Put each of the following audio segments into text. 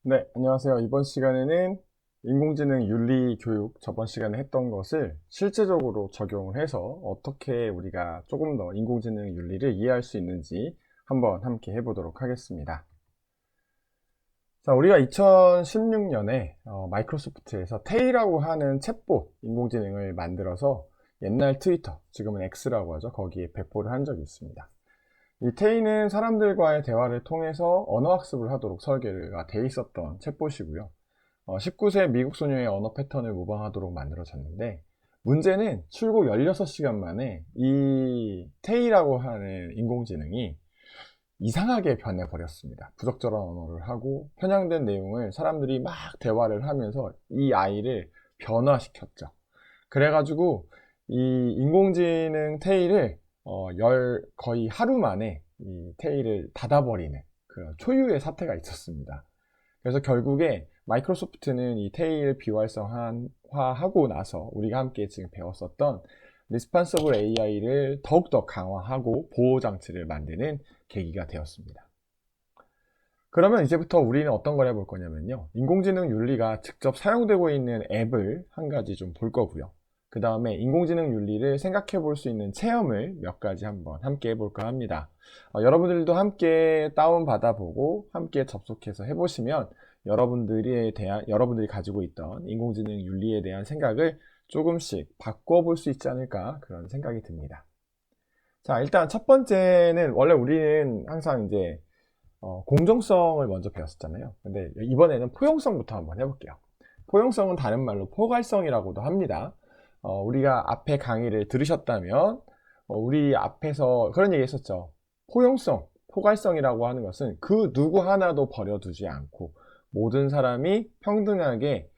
네, 안녕하세요. 이번 시간에는 인공지능 윤리 교육 저번 시간에 했던 것을 실제적으로 적용을 해서 어떻게 우리가 조금 더 인공지능 윤리를 이해할 수 있는지 한번 함께 해보도록 하겠습니다. 자, 우리가 2016년에 마이크로소프트에서 테이라고 하는 챗봇 인공지능을 만들어서 옛날 트위터, 지금은 X라고 하죠. 거기에 배포를 한 적이 있습니다. 이 테이는 사람들과의 대화를 통해서 언어학습을 하도록 설계가 돼 있었던 챗봇이고요. 19세 미국 소녀의 언어 패턴을 모방하도록 만들어졌는데, 문제는 출고 16시간 만에 이 테이라고 하는 인공지능이 이상하게 변해버렸습니다. 부적절한 언어를 하고 편향된 내용을 사람들이 막 대화를 하면서 이 아이를 변화시켰죠. 그래가지고 이 인공지능 테일을 거의 하루 만에 이 테일을 닫아버리는 그런 초유의 사태가 있었습니다. 그래서 결국에 마이크로소프트는 이 테일 비활성화하고 나서 우리가 함께 지금 배웠었던 리스판서블 AI를 더욱더 강화하고 보호장치를 만드는 계기가 되었습니다. 그러면 이제부터 우리는 어떤 걸 해볼 거냐면요. 인공지능 윤리가 직접 사용되고 있는 앱을 한 가지 좀 볼 거고요. 그 다음에 인공지능 윤리를 생각해 볼 수 있는 체험을 몇 가지 한번 함께 해볼까 합니다. 여러분들도 함께 다운받아 보고 함께 접속해서 해보시면 여러분들이 가지고 있던 인공지능 윤리에 대한 생각을 조금씩 바꿔볼 수 있지 않을까 그런 생각이 듭니다. 자, 일단 첫 번째는 원래 우리는 항상 이제 공정성을 먼저 배웠었잖아요. 근데 이번에는 포용성부터 한번 해볼게요. 포용성은 다른 말로 포괄성이라고도 합니다. 우리가 앞에 강의를 들으셨다면 우리 앞에서 그런 얘기 했었죠. 포용성, 포괄성이라고 하는 것은 그 누구 하나도 버려두지 않고 모든 사람이 평등하게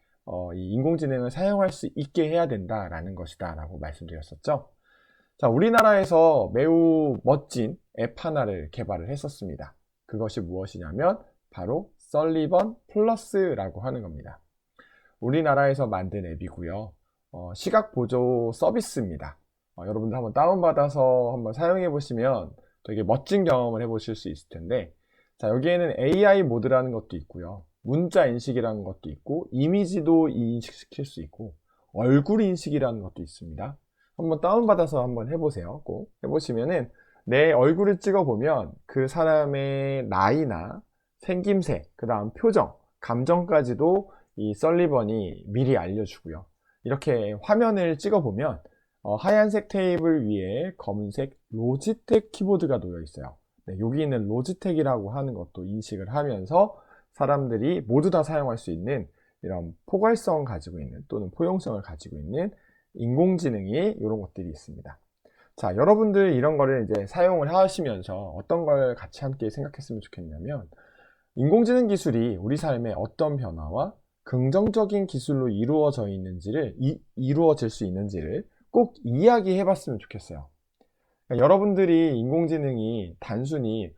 이 인공지능을 사용할 수 있게 해야 된다라는 것이다 라고 말씀드렸었죠. 자, 우리나라에서 매우 멋진 앱 하나를 개발을 했었습니다. 그것이 무엇이냐면 바로 썰리번 플러스라고 하는 겁니다. 우리나라에서 만든 앱이고요. 시각 보조 서비스입니다. 여러분들 한번 다운받아서 한번 사용해 보시면 되게 멋진 경험을 해보실 수 있을 텐데, 자, 여기에는 AI 모드라는 것도 있고요. 문자 인식이라는 것도 있고, 이미지도 인식시킬 수 있고, 얼굴 인식이라는 것도 있습니다. 한번 다운받아서 한번 해보세요. 꼭 해보시면은 내 얼굴을 찍어보면 그 사람의 나이나 생김새, 그 다음 표정, 감정까지도 이 썰리번이 미리 알려주고요. 이렇게 화면을 찍어보면 하얀색 테이블 위에 검은색 로지텍 키보드가 놓여 있어요. 네, 여기 있는 로지텍이라고 하는 것도 인식을 하면서 사람들이 모두 다 사용할 수 있는 이런 포괄성 가지고 있는 또는 포용성을 가지고 있는 인공지능이 이런 것들이 있습니다. 자, 여러분들 이런 거를 이제 사용을 하시면서 어떤 걸 같이 함께 생각했으면 좋겠냐면, 인공지능 기술이 우리 삶에 어떤 변화와 긍정적인 기술로 이루어질 수 있는지를 꼭 이야기해 봤으면 좋겠어요. 그러니까 여러분들이 인공지능이 단순히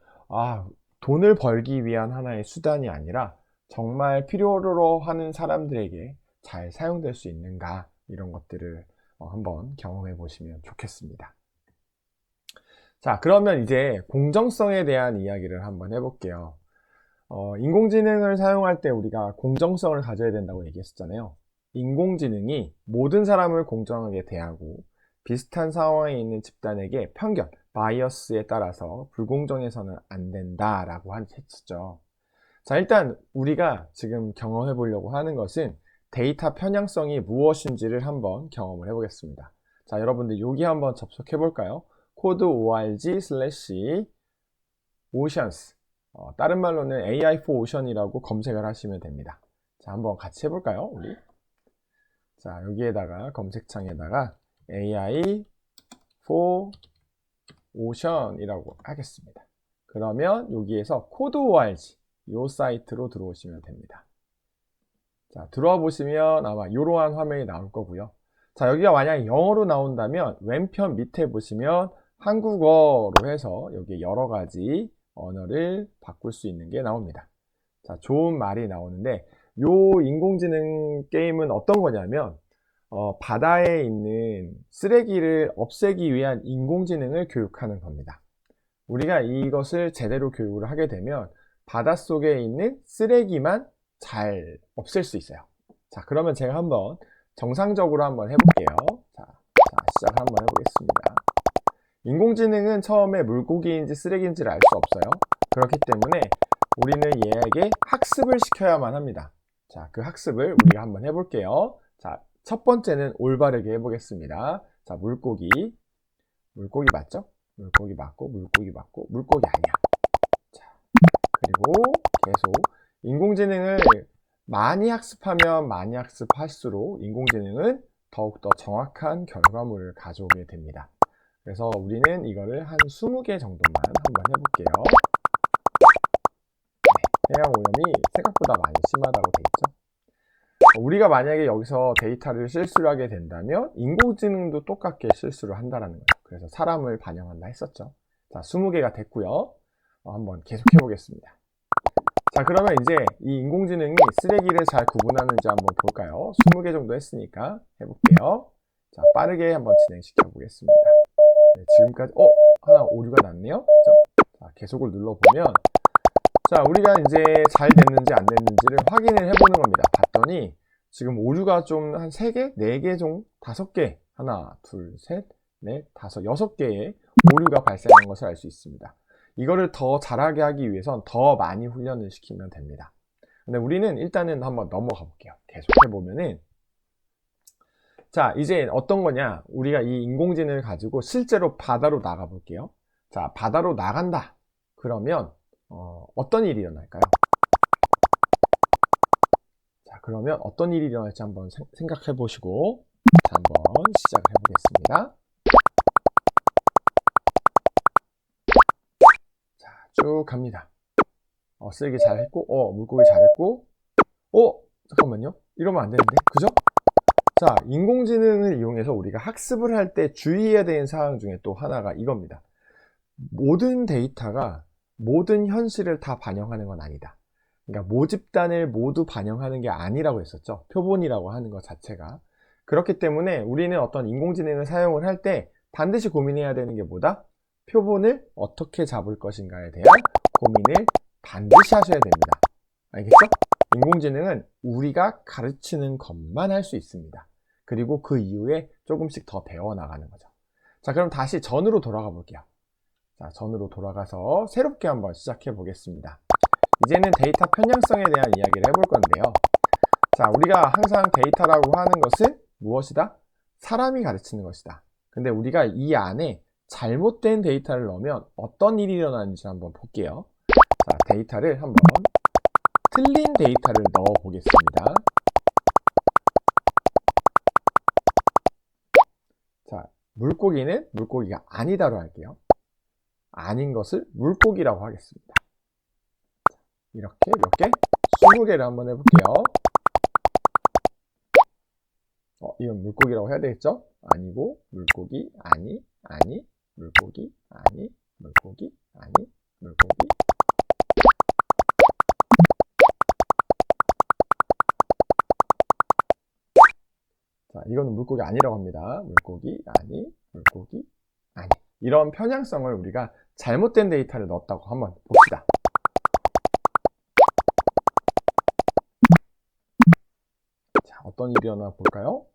돈을 벌기 위한 하나의 수단이 아니라 정말 필요로 하는 사람들에게 잘 사용될 수 있는가, 이런 것들을 한번 경험해 보시면 좋겠습니다. 자, 그러면 이제 공정성에 대한 이야기를 한번 해볼게요. 인공지능을 사용할 때 우리가 공정성을 가져야 된다고 얘기했었잖아요. 인공지능이 모든 사람을 공정하게 대하고 비슷한 상황에 있는 집단에게 편견, 바이어스에 따라서 불공정해서는 안 된다라고 했었죠. 자, 일단 우리가 지금 경험해 보려고 하는 것은 데이터 편향성이 무엇인지를 한번 경험을 해보겠습니다. 자, 여러분들 여기 한번 접속해 볼까요? 코드 org/oceans, 다른 말로는 AI for Ocean이라고 검색을 하시면 됩니다. 자, 한번 같이 해볼까요, 우리? 자, 여기에다가 검색창에다가 AI for Ocean이라고 하겠습니다. 그러면 여기에서 코드 org 이 사이트로 들어오시면 됩니다. 자, 들어와 보시면 아마 이러한 화면이 나올 거고요. 자, 여기가 만약에 영어로 나온다면 왼편 밑에 보시면 한국어로 해서 여기 여러 가지 언어를 바꿀 수 있는 게 나옵니다. 자, 좋은 말이 나오는데, 요 인공지능 게임은 어떤 거냐면 바다에 있는 쓰레기를 없애기 위한 인공지능을 교육하는 겁니다. 우리가 이것을 제대로 교육을 하게 되면 바닷속에 있는 쓰레기만 잘 없앨 수 있어요. 자, 그러면 제가 한번 정상적으로 한번 해볼게요. 자, 시작을 한번 해보겠습니다. 인공지능은 처음에 물고기인지 쓰레기인지를 알 수 없어요. 그렇기 때문에 우리는 얘에게 학습을 시켜야만 합니다. 자, 그 학습을 우리가 한번 해볼게요. 자, 첫 번째는 올바르게 해보겠습니다. 자, 물고기 맞죠? 물고기 맞고, 물고기 아니야. 자, 그리고 계속 인공지능을 많이 학습하면 많이 학습할수록 인공지능은 더욱더 정확한 결과물을 가져오게 됩니다. 그래서 우리는 이거를 한 20개 정도만 한번 해볼게요. 네, 해양 오염이 생각보다 많이 심하다고 돼 있죠. 우리가 만약에 여기서 데이터를 실수를 하게 된다면 인공지능도 똑같게 실수를 한다는 거예요. 그래서 사람을 반영한다 했었죠. 자, 20개가 됐고요. 한번 계속 해보겠습니다. 자, 그러면 이제 이 인공지능이 쓰레기를 잘 구분하는지 한번 볼까요? 20개 정도 했으니까 해볼게요. 자, 빠르게 한번 진행시켜 보겠습니다. 네, 지금까지 하나 오류가 났네요. 그죠? 자, 계속을 눌러보면 자, 우리가 이제 잘 됐는지 안 됐는지를 확인을 해보는 겁니다. 봤더니 지금 오류가 좀 한 3개, 4개 정도, 5개, 하나, 둘, 셋, 넷, 다섯, 6개의 오류가 발생한 것을 알 수 있습니다. 이거를 더 잘하게 하기 위해선 더 많이 훈련을 시키면 됩니다. 근데 우리는 일단은 한번 넘어가 볼게요. 계속 해보면은 자, 이제 어떤 거냐, 우리가 이 인공지능을 가지고 실제로 바다로 나가 볼게요. 자, 바다로 나간다 그러면 어떤 일이 일어날까요? 자, 그러면 어떤 일이 일어날지 한번 생각해 보시고 자, 한번 시작을 해 보겠습니다. 자, 쭉 갑니다. 쓰레기 잘했고 물고기 잘했고 잠깐만요, 이러면 안 되는데, 그죠? 자, 인공지능을 이용해서 우리가 학습을 할 때 주의해야 되는 사항 중에 또 하나가 이겁니다. 모든 데이터가 모든 현실을 다 반영하는 건 아니다. 그러니까 모집단을 모두 반영하는 게 아니라고 했었죠. 표본이라고 하는 것 자체가. 그렇기 때문에 우리는 어떤 인공지능을 사용을 할 때 반드시 고민해야 되는 게 뭐다? 표본을 어떻게 잡을 것인가에 대한 고민을 반드시 하셔야 됩니다. 알겠죠? 인공지능은 우리가 가르치는 것만 할 수 있습니다. 그리고 그 이후에 조금씩 더 배워나가는 거죠. 자, 그럼 다시 전으로 돌아가 볼게요. 자, 전으로 돌아가서 새롭게 한번 시작해 보겠습니다. 이제는 데이터 편향성에 대한 이야기를 해볼 건데요. 자, 우리가 항상 데이터라고 하는 것은 무엇이다? 사람이 가르치는 것이다. 근데 우리가 이 안에 잘못된 데이터를 넣으면 어떤 일이 일어나는지 한번 볼게요. 자, 데이터를 한번 틀린 데이터를 넣어 보겠습니다. 자, 물고기는 물고기가 아니다로 할게요. 아닌 것을 물고기라고 하겠습니다. 이렇게 몇 개? 20개를 한번 해볼게요. 이건 물고기라고 해야 되겠죠? 아니고, 물고기, 아니, 물고기, 아니, 물고기, 아니, 물고기. 자, 이거는 물고기 아니라고 합니다. 물고기, 아니, 물고기, 아니. 이런 편향성을 우리가 잘못된 데이터를 넣었다고 한번 봅시다. 자, 어떤 일이 일어나 볼까요?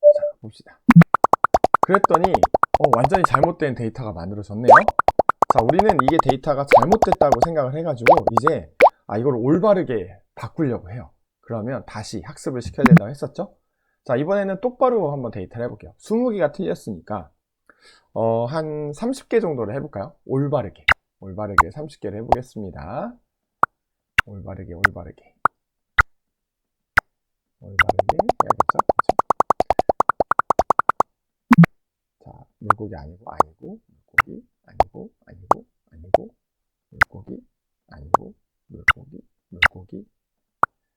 자, 봅시다. 그랬더니 완전히 잘못된 데이터가 만들어졌네요. 자, 우리는 이게 데이터가 잘못됐다고 생각을 해가지고 이제 이걸 올바르게 바꾸려고 해요. 그러면 다시 학습을 시켜야 된다고 했었죠? 자, 이번에는 똑바로 한번 데이터를 해볼게요. 20개가 틀렸으니까 한 30개 정도를 해볼까요? 올바르게 30개를 해보겠습니다. 올바르게 해야겠죠? 그렇죠? 자, 물고기 아니고, 물고기 아니고, 물고기 아니고, 물고기.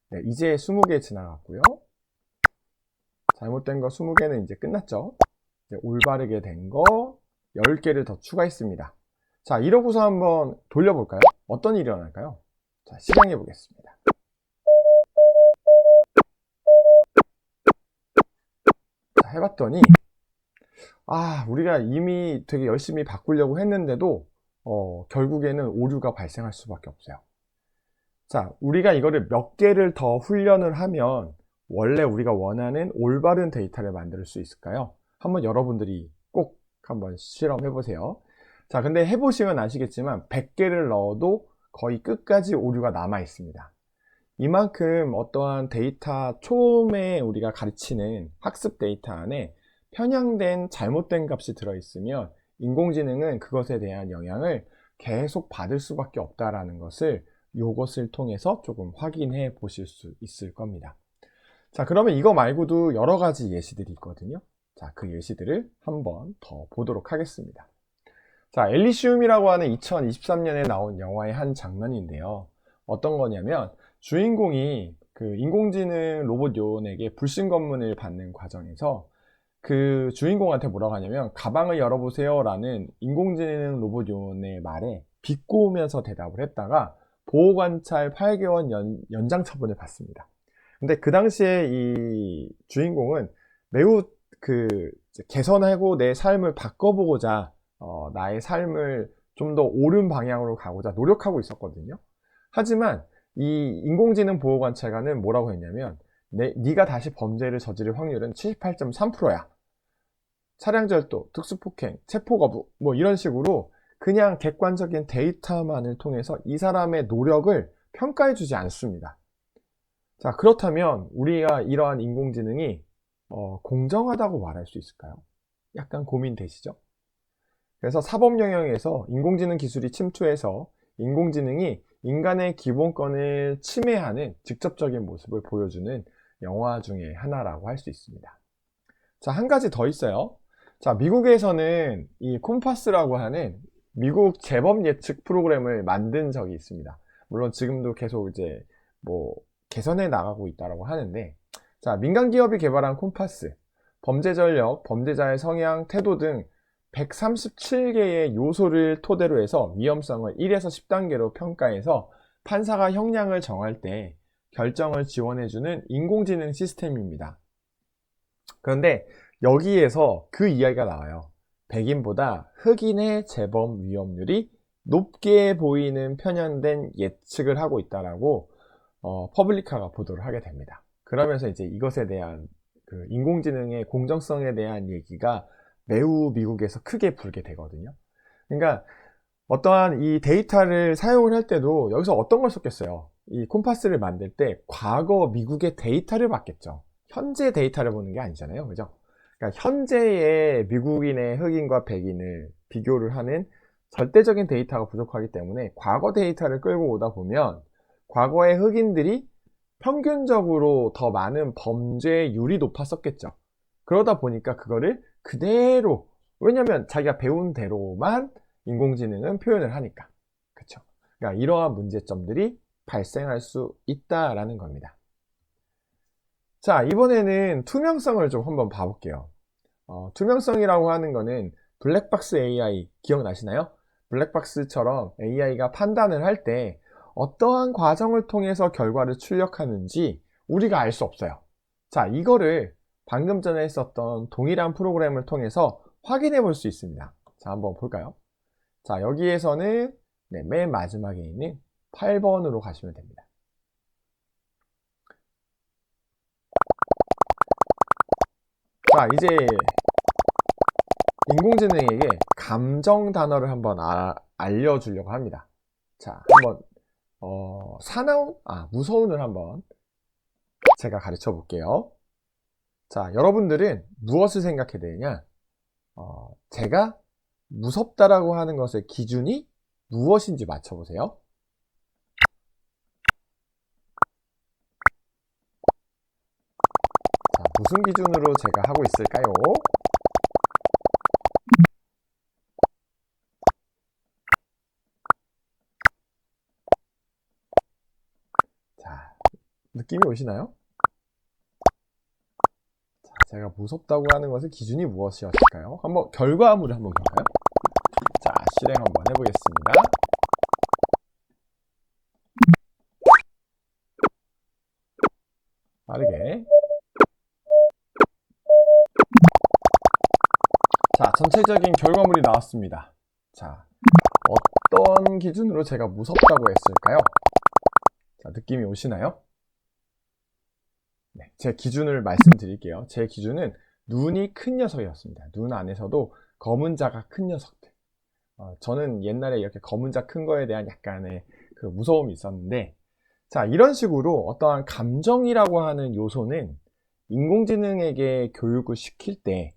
네, 이제 20개 지나갔고요. 잘못된 거 20개는 이제 끝났죠. 이제 올바르게 된 거 10개를 더 추가했습니다. 자, 이러고서 한번 돌려볼까요? 어떤 일이 일어날까요? 자, 실행해 보겠습니다. 자, 해봤더니 우리가 이미 되게 열심히 바꾸려고 했는데도 결국에는 오류가 발생할 수밖에 없어요. 자, 우리가 이거를 몇 개를 더 훈련을 하면 원래 우리가 원하는 올바른 데이터를 만들 수 있을까요? 한번 여러분들이 꼭 한번 실험해 보세요. 자, 근데 해보시면 아시겠지만 100개를 넣어도 거의 끝까지 오류가 남아 있습니다. 이만큼 어떠한 데이터 처음에 우리가 가르치는 학습 데이터 안에 편향된 잘못된 값이 들어있으면 인공지능은 그것에 대한 영향을 계속 받을 수밖에 없다라는 것을 이것을 통해서 조금 확인해 보실 수 있을 겁니다. 자, 그러면 이거 말고도 여러 가지 예시들이 있거든요. 자, 그 예시들을 한번 더 보도록 하겠습니다. 자, 엘리시움이라고 하는 2023년에 나온 영화의 한 장면인데요. 어떤 거냐면 주인공이 그 인공지능 로봇 요원에게 불신 검문을 받는 과정에서 그 주인공한테 뭐라고 하냐면 가방을 열어보세요 라는 인공지능 로봇 요원의 말에 비꼬으면서 대답을 했다가 보호관찰 8개월 연장 처분을 받습니다. 근데 그 당시에 이 주인공은 매우 개선하고 내 삶을 바꿔보고자 나의 삶을 좀 더 옳은 방향으로 가고자 노력하고 있었거든요. 하지만 이 인공지능 보호관찰관은 뭐라고 했냐면 네가 다시 범죄를 저지를 확률은 78.3%야. 차량 절도, 특수폭행, 체포거부 뭐 이런 식으로 그냥 객관적인 데이터만을 통해서 이 사람의 노력을 평가해 주지 않습니다. 자, 그렇다면 우리가 이러한 인공지능이 공정하다고 말할 수 있을까요? 약간 고민되시죠? 그래서 사법 영역에서 인공지능 기술이 침투해서 인공지능이 인간의 기본권을 침해하는 직접적인 모습을 보여주는 영화 중에 하나라고 할 수 있습니다. 자, 한 가지 더 있어요. 자, 미국에서는 이 콤파스라고 하는 미국 재범 예측 프로그램을 만든 적이 있습니다. 물론 지금도 계속 이제 뭐 개선해 나가고 있다고 하는데, 자, 민간 기업이 개발한 콤파스, 범죄 전력, 범죄자의 성향, 태도 등 137개의 요소를 토대로 해서 위험성을 1에서 10단계로 평가해서 판사가 형량을 정할 때 결정을 지원해주는 인공지능 시스템입니다. 그런데 여기에서 그 이야기가 나와요. 백인보다 흑인의 재범 위험률이 높게 보이는 편향된 예측을 하고 있다라고 퍼블리카가 보도를 하게 됩니다. 그러면서 이제 이것에 대한 그 인공지능의 공정성에 대한 얘기가 매우 미국에서 크게 불게 되거든요. 그러니까 어떠한 이 데이터를 사용을 할 때도 여기서 어떤 걸 썼겠어요? 이 콤파스를 만들 때 과거 미국의 데이터를 봤겠죠. 현재 데이터를 보는 게 아니잖아요. 그죠? 그러니까 현재의 미국인의 흑인과 백인을 비교를 하는 절대적인 데이터가 부족하기 때문에 과거 데이터를 끌고 오다 보면 과거의 흑인들이 평균적으로 더 많은 범죄율이 높았었겠죠. 그러다 보니까 그거를 그대로, 왜냐면 자기가 배운 대로만 인공지능은 표현을 하니까. 그쵸? 그러니까 이러한 문제점들이 발생할 수 있다라는 겁니다. 자, 이번에는 투명성을 좀 한번 봐볼게요. 투명성이라고 하는 거는 블랙박스 AI 기억나시나요? 블랙박스처럼 AI가 판단을 할 때 어떠한 과정을 통해서 결과를 출력하는지 우리가 알 수 없어요. 자, 이거를 방금 전에 했었던 동일한 프로그램을 통해서 확인해 볼 수 있습니다. 자, 한번 볼까요? 자, 여기에서는 맨 마지막에 있는 8번으로 가시면 됩니다. 자, 이제 인공지능에게 감정 단어를 한번 알려주려고 합니다. 자, 한번 무서운을 한번 제가 가르쳐 볼게요. 자, 여러분들은 무엇을 생각해야 되느냐? 제가 무섭다라고 하는 것의 기준이 무엇인지 맞춰보세요. 자, 무슨 기준으로 제가 하고 있을까요? 자, 느낌이 오시나요? 자, 제가 무섭다고 하는 것의 기준이 무엇이었을까요? 한번 결과물을 한번 볼까요? 자, 실행 한번 해보겠습니다. 빠르게. 자, 전체적인 결과물이 나왔습니다. 자, 어떤 기준으로 제가 무섭다고 했을까요? 자, 느낌이 오시나요? 네, 제 기준을 말씀드릴게요. 제 기준은 눈이 큰 녀석이었습니다. 눈 안에서도 검은 자가 큰 녀석들. 저는 옛날에 이렇게 검은 자 큰 거에 대한 약간의 그 무서움이 있었는데, 자, 이런 식으로 어떠한 감정이라고 하는 요소는 인공지능에게 교육을 시킬 때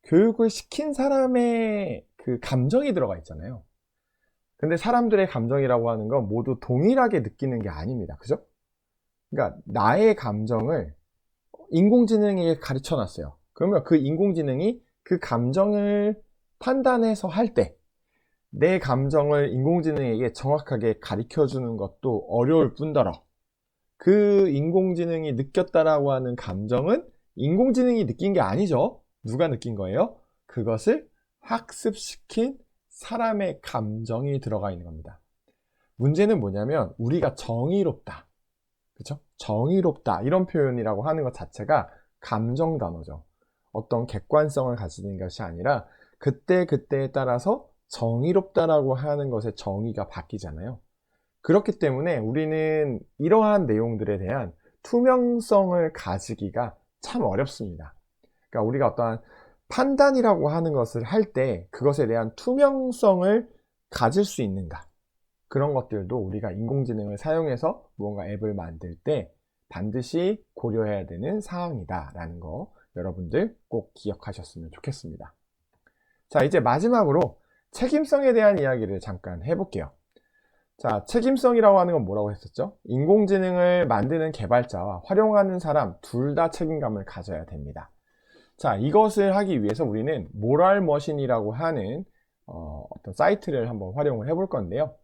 교육을 시킨 사람의 그 감정이 들어가 있잖아요. 근데 사람들의 감정이라고 하는 건 모두 동일하게 느끼는 게 아닙니다. 그죠? 그러니까 나의 감정을 인공지능에게 가르쳐 놨어요. 그러면 그 인공지능이 그 감정을 판단해서 할 때 내 감정을 인공지능에게 정확하게 가르쳐 주는 것도 어려울 뿐더러 그 인공지능이 느꼈다라고 하는 감정은 인공지능이 느낀 게 아니죠. 누가 느낀 거예요? 그것을 학습시킨 사람의 감정이 들어가 있는 겁니다. 문제는 뭐냐면 우리가 정의롭다, 그렇죠? 정의롭다 이런 표현이라고 하는 것 자체가 감정 단어죠. 어떤 객관성을 가지는 것이 아니라 그때그때에 따라서 정의롭다라고 하는 것의 정의가 바뀌잖아요. 그렇기 때문에 우리는 이러한 내용들에 대한 투명성을 가지기가 참 어렵습니다. 그러니까 우리가 어떠한 판단이라고 하는 것을 할 때 그것에 대한 투명성을 가질 수 있는가, 그런 것들도 우리가 인공지능을 사용해서 무언가 앱을 만들 때 반드시 고려해야 되는 사항이다 라는 거 여러분들 꼭 기억하셨으면 좋겠습니다. 자, 이제 마지막으로 책임성에 대한 이야기를 잠깐 해볼게요. 자, 책임성이라고 하는 건 뭐라고 했었죠? 인공지능을 만드는 개발자와 활용하는 사람 둘 다 책임감을 가져야 됩니다. 자, 이것을 하기 위해서 우리는 모랄머신이라고 하는 어떤 사이트를 한번 활용을 해볼 건데요.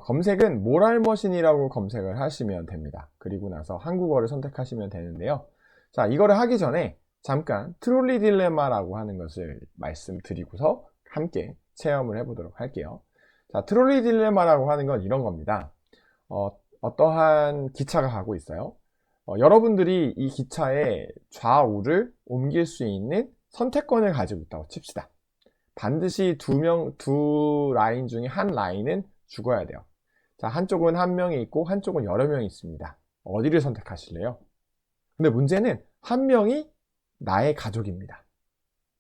검색은 모랄머신이라고 검색을 하시면 됩니다. 그리고 나서 한국어를 선택하시면 되는데요. 자, 이거를 하기 전에 잠깐 트롤리 딜레마라고 하는 것을 말씀드리고서 함께 체험을 해보도록 할게요. 자, 트롤리 딜레마라고 하는 건 이런 겁니다. 어떠한 기차가 가고 있어요. 여러분들이 이 기차의 좌우를 옮길 수 있는 선택권을 가지고 있다고 칩시다. 반드시 두 라인 중에 한 라인은 죽어야 돼요. 자, 한쪽은 한 명이 있고 한쪽은 여러 명이 있습니다. 어디를 선택하실래요? 근데 문제는 한 명이 나의 가족입니다.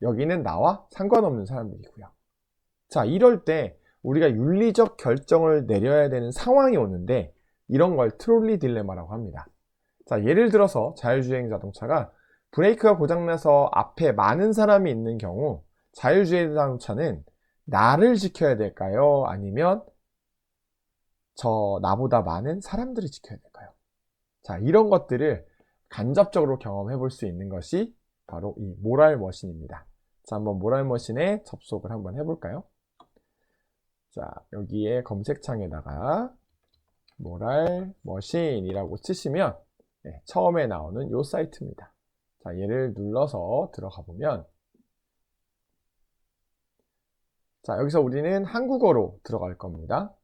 여기는 나와 상관없는 사람들이고요. 자, 이럴 때 우리가 윤리적 결정을 내려야 되는 상황이 오는데 이런 걸 트롤리 딜레마라고 합니다. 자, 예를 들어서 자율주행 자동차가 브레이크가 고장나서 앞에 많은 사람이 있는 경우 자율주행 자동차는 나를 지켜야 될까요? 아니면 나보다 많은 사람들을 지켜야 될까요? 자, 이런 것들을 간접적으로 경험해 볼 수 있는 것이 바로 이 모랄머신입니다. 자, 한번 모랄머신에 접속을 한번 해볼까요? 자, 여기에 검색창에다가 모랄머신이라고 치시면 처음에 나오는 이 사이트입니다. 자, 얘를 눌러서 들어가 보면, 자, 여기서 우리는 한국어로 들어갈 겁니다.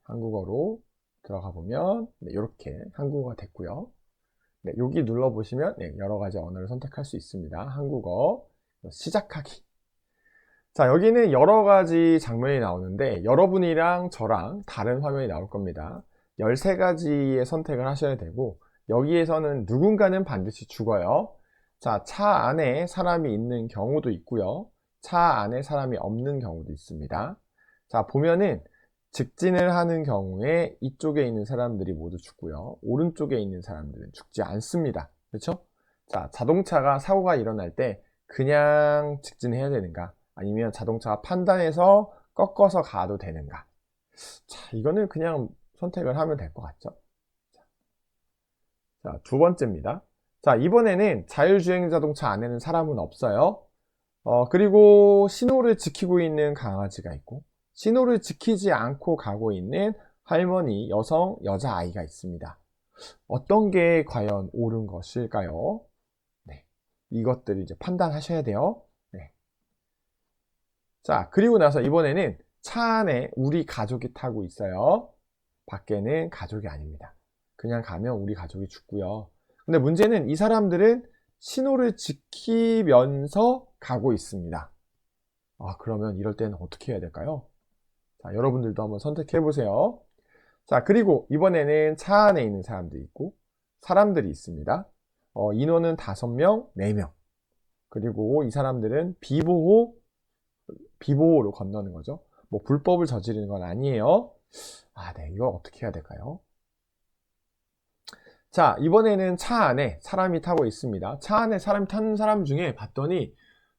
한국어로 들어가 보면 이렇게 한국어가 됐고요. 여기 눌러보시면 여러 가지 언어를 선택할 수 있습니다. 한국어, 시작하기. 자, 여기는 여러 가지 장면이 나오는데 여러분이랑 저랑 다른 화면이 나올 겁니다. 13가지의 선택을 하셔야 되고 여기에서는 누군가는 반드시 죽어요. 자, 차 안에 사람이 있는 경우도 있고요. 차 안에 사람이 없는 경우도 있습니다. 자, 보면은 직진을 하는 경우에 이쪽에 있는 사람들이 모두 죽고요. 오른쪽에 있는 사람들은 죽지 않습니다. 그렇죠? 자, 자동차가 사고가 일어날 때 그냥 직진해야 되는가? 아니면 자동차가 판단해서 꺾어서 가도 되는가? 자, 이거는 그냥 선택을 하면 될 것 같죠? 자, 두 번째입니다. 자, 이번에는 자율주행 자동차 안에는 사람은 없어요. 그리고 신호를 지키고 있는 강아지가 있고 신호를 지키지 않고 가고 있는 할머니, 여성, 여자아이가 있습니다. 어떤 게 과연 옳은 것일까요? 네, 이것들을 이제 판단하셔야 돼요. 네. 자, 그리고 나서 이번에는 차 안에 우리 가족이 타고 있어요. 밖에는 가족이 아닙니다. 그냥 가면 우리 가족이 죽고요. 근데 문제는 이 사람들은 신호를 지키면서 가고 있습니다. 그러면 이럴 때는 어떻게 해야 될까요? 자, 여러분들도 한번 선택해 보세요. 자, 그리고 이번에는 차 안에 있는 사람들이 있고 사람들이 있습니다. 인원은 5명, 4명. 그리고 이 사람들은 비보호로 건너는 거죠. 뭐 불법을 저지르는 건 아니에요. 네, 이거 어떻게 해야 될까요? 자, 이번에는 차 안에 사람이 타고 있습니다. 차 안에 사람이 타는 사람 중에 봤더니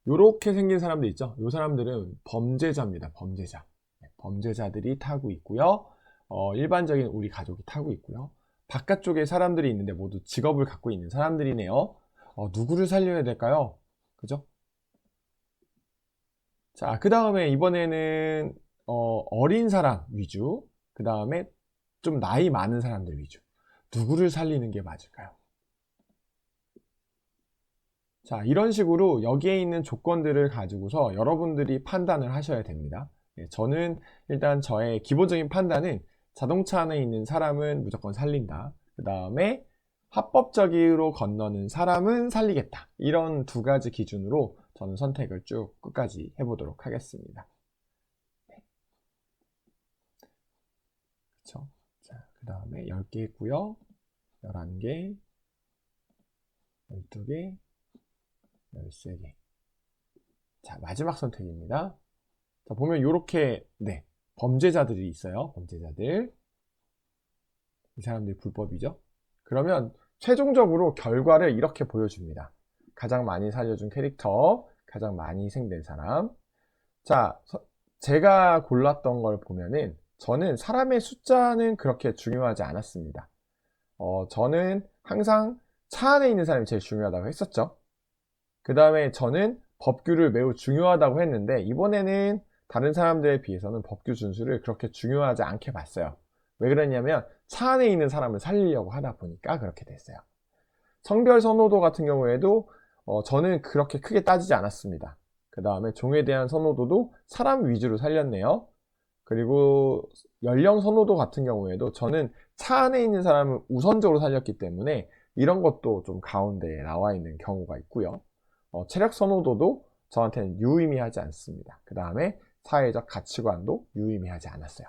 요렇게 생긴 사람들 있죠. 요 사람들은 범죄자입니다. 범죄자. 네, 범죄자들이 타고 있고요. 일반적인 우리 가족이 타고 있고요. 바깥쪽에 사람들이 있는데 모두 직업을 갖고 있는 사람들이네요. 누구를 살려야 될까요? 그죠? 자, 그 다음에 이번에는 어린 사람 위주, 그 다음에 좀 나이 많은 사람들 위주. 누구를 살리는 게 맞을까요? 자, 이런 식으로 여기에 있는 조건들을 가지고서 여러분들이 판단을 하셔야 됩니다. 저는 일단 저의 기본적인 판단은 자동차 안에 있는 사람은 무조건 살린다. 그 다음에 합법적으로 건너는 사람은 살리겠다. 이런 2가지 기준으로 저는 선택을 쭉 끝까지 해보도록 하겠습니다. 그쵸? 자, 그 다음에 10개 있고요. 11개, 12개, 13개. 자, 마지막 선택입니다. 자, 보면 이렇게 범죄자들이 있어요. 범죄자들. 이 사람들이 불법이죠. 그러면 최종적으로 결과를 이렇게 보여줍니다. 가장 많이 살려준 캐릭터, 가장 많이 희생된 사람. 자, 제가 골랐던 걸 보면은 저는 사람의 숫자는 그렇게 중요하지 않았습니다. 저는 항상 차 안에 있는 사람이 제일 중요하다고 했었죠. 그 다음에 저는 법규를 매우 중요하다고 했는데 이번에는 다른 사람들에 비해서는 법규 준수를 그렇게 중요하지 않게 봤어요. 왜 그러냐면 차 안에 있는 사람을 살리려고 하다 보니까 그렇게 됐어요. 성별 선호도 같은 경우에도 저는 그렇게 크게 따지지 않았습니다. 그 다음에 종에 대한 선호도도 사람 위주로 살렸네요. 그리고 연령 선호도 같은 경우에도 저는 차 안에 있는 사람을 우선적으로 살렸기 때문에 이런 것도 좀 가운데에 나와 있는 경우가 있고요. 체력 선호도도 저한테는 유의미하지 않습니다. 그 다음에 사회적 가치관도 유의미하지 않았어요.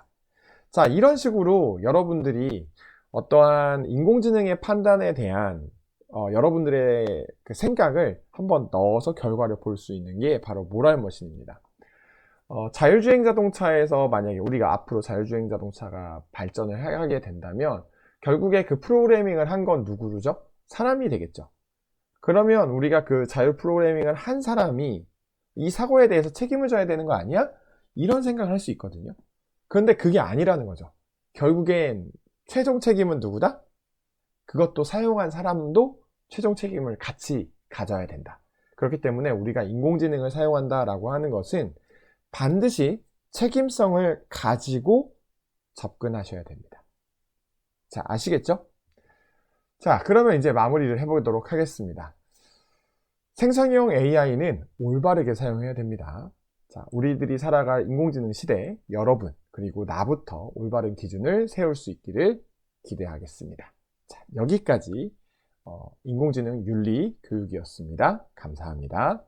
자, 이런 식으로 여러분들이 어떠한 인공지능의 판단에 대한 여러분들의 그 생각을 한번 넣어서 결과를 볼 수 있는 게 바로 모랄머신입니다. 자율주행 자동차에서 만약에 우리가 앞으로 자율주행 자동차가 발전을 하게 된다면 결국에 그 프로그래밍을 한 건 누구죠? 사람이 되겠죠. 그러면 우리가 그 자율 프로그래밍을 한 사람이 이 사고에 대해서 책임을 져야 되는 거 아니야? 이런 생각을 할 수 있거든요. 그런데 그게 아니라는 거죠. 결국엔 최종 책임은 누구다? 그것도 사용한 사람도 최종 책임을 같이 가져야 된다. 그렇기 때문에 우리가 인공지능을 사용한다라고 하는 것은 반드시 책임성을 가지고 접근하셔야 됩니다. 자, 아시겠죠? 자, 그러면 이제 마무리를 해보도록 하겠습니다. 생성형 AI는 올바르게 사용해야 됩니다. 자, 우리들이 살아갈 인공지능 시대에 여러분, 그리고 나부터 올바른 기준을 세울 수 있기를 기대하겠습니다. 자, 여기까지 인공지능 윤리 교육이었습니다. 감사합니다.